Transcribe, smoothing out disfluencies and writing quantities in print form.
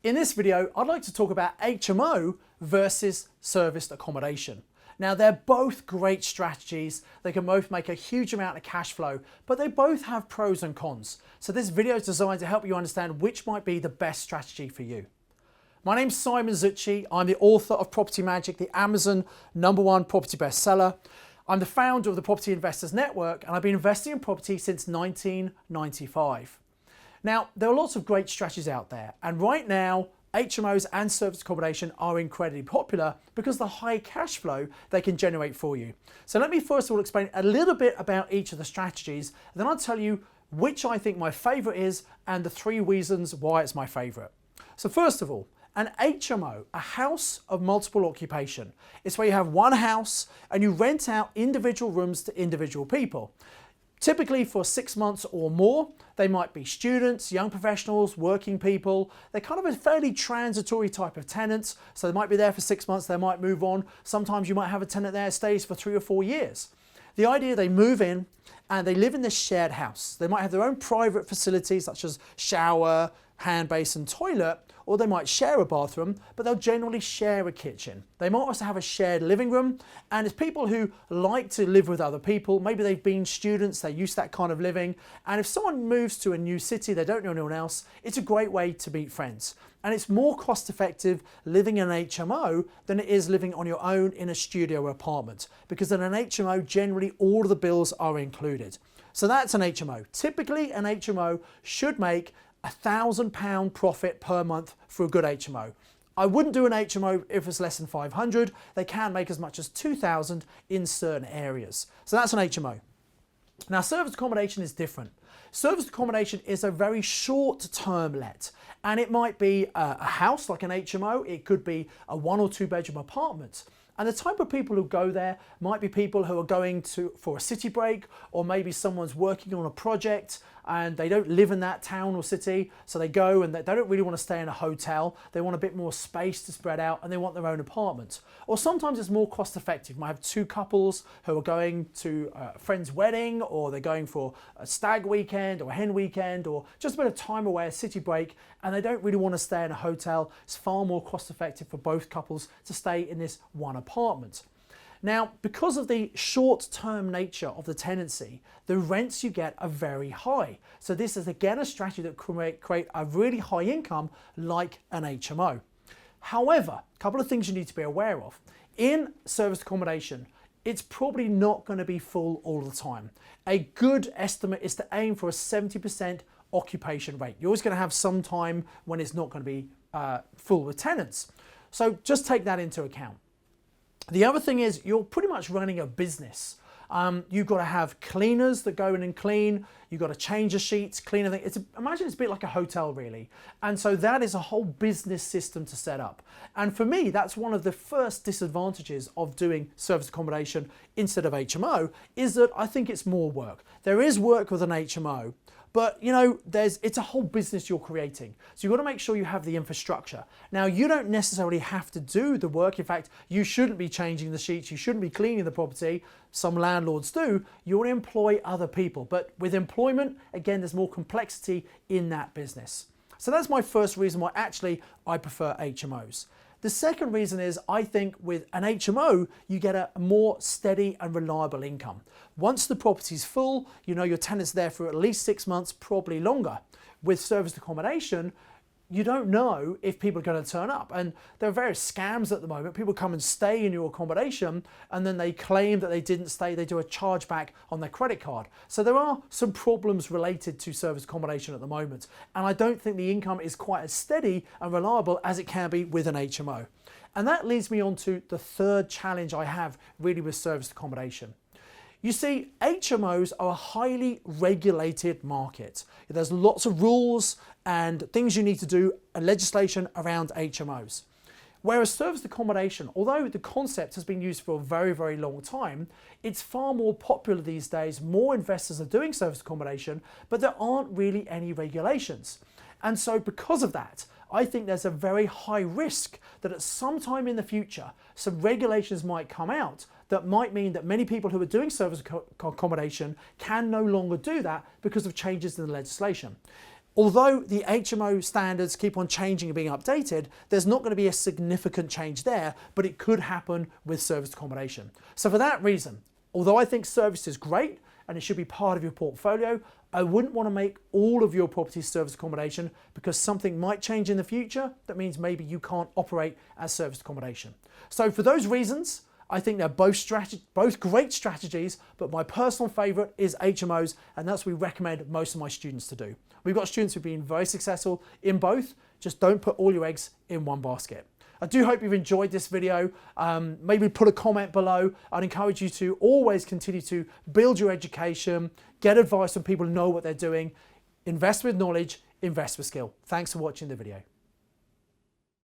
In this video, I'd like to talk about HMO versus serviced accommodation. Now, they're both great strategies. They can both make a huge amount of cash flow, but they both have pros and cons. So this video is designed to help you understand which might be the best strategy for you. My name's Simon Zutshi. I'm the author of Property Magic, the Amazon #1 property bestseller. I'm the founder of the Property Investors Network, and I've been investing in property since 1995. Now, there are lots of great strategies out there, and right now, HMOs and serviced accommodation are incredibly popular because of the high cash flow they can generate for you. So let me first of all explain a little bit about each of the strategies, and then I'll tell you which I think my favorite is and the 3 reasons why it's my favorite. So first of all, an HMO, a house of multiple occupation. It's where you have one house and you rent out individual rooms to individual people. Typically for 6 months or more. They might be students, young professionals, working people. They're kind of a fairly transitory type of tenants. So they might be there for 6 months, they might move on. Sometimes you might have a tenant there that stays for 3 or 4 years. The idea, they move in and they live in this shared house. They might have their own private facilities such as shower, hand basin, toilet, or they might share a bathroom, but they'll generally share a kitchen. They might also have a shared living room, and it's people who like to live with other people. Maybe they've been students, they're used to that kind of living, and if someone moves to a new city, they don't know anyone else, it's a great way to meet friends. And it's more cost effective living in an HMO than it is living on your own in a studio apartment, because in an HMO, generally all of the bills are included. So that's an HMO. Typically, an HMO should make £1,000 profit per month for a good HMO. I wouldn't do an HMO if it's less than 500. They can make as much as 2,000 in certain areas. So that's an HMO. Now, serviced accommodation is different. Serviced accommodation is a very short-term let, and it might be a house like an HMO. It could be a 1 or 2 bedroom apartment. And the type of people who go there might be people who are going for a city break, or maybe someone's working on a project and they don't live in that town or city, so they go and they don't really want to stay in a hotel. They want a bit more space to spread out and they want their own apartment. Or sometimes it's more cost effective. You might have 2 couples who are going to a friend's wedding, or they're going for a stag weekend or a hen weekend, or just a bit of time away, a city break, and they don't really want to stay in a hotel. It's far more cost effective for both couples to stay in this one apartment. Now, because of the short-term nature of the tenancy, the rents you get are very high. So this is again a strategy that can create a really high income like an HMO. However, a couple of things you need to be aware of. In serviced accommodation, it's probably not going to be full all the time. A good estimate is to aim for a 70% occupation rate. You're always going to have some time when it's not going to be full with tenants. So just take that into account. The other thing is you're pretty much running a business. You've got to have cleaners that go in and clean. You've got to change the sheets, clean everything. Imagine it's a bit like a hotel, really. And so that is a whole business system to set up. And for me, that's one of the first disadvantages of doing serviced accommodation instead of HMO, is that I think it's more work. There is work with an HMO, but you know, it's a whole business you're creating. So you've got to make sure you have the infrastructure. Now, you don't necessarily have to do the work. In fact, you shouldn't be changing the sheets. You shouldn't be cleaning the property. Some landlords do. You want to employ other people. But with employment, again, there's more complexity in that business. So that's my first reason why actually I prefer HMOs. The second reason is I think with an HMO, you get a more steady and reliable income. Once the property's full, you know your tenant's there for at least 6 months, probably longer. With serviced accommodation, you don't know if people are going to turn up. And there are various scams at the moment. People come and stay in your accommodation and then they claim that they didn't stay. They do a chargeback on their credit card. So there are some problems related to serviced accommodation at the moment. And I don't think the income is quite as steady and reliable as it can be with an HMO. And that leads me on to the third challenge I have really with serviced accommodation. You see, HMOs are a highly regulated market. There's lots of rules and things you need to do and legislation around HMOs. Whereas serviced accommodation, although the concept has been used for a very, very long time, it's far more popular these days. More investors are doing serviced accommodation, but there aren't really any regulations. And so because of that, I think there's a very high risk that at some time in the future, some regulations might come out that might mean that many people who are doing serviced accommodation can no longer do that because of changes in the legislation. Although the HMO standards keep on changing and being updated, there's not going to be a significant change there, but it could happen with serviced accommodation. So for that reason, although I think service is great and it should be part of your portfolio, I wouldn't want to make all of your properties serviced accommodation because something might change in the future. That means maybe you can't operate as serviced accommodation. So for those reasons, I think they're both great strategies, but my personal favorite is HMOs, and that's what we recommend most of my students to do. We've got students who've been very successful in both. Just don't put all your eggs in one basket. I do hope you've enjoyed this video. Maybe put a comment below. I'd encourage you to always continue to build your education, get advice from people who know what they're doing, invest with knowledge, invest with skill. Thanks for watching the video.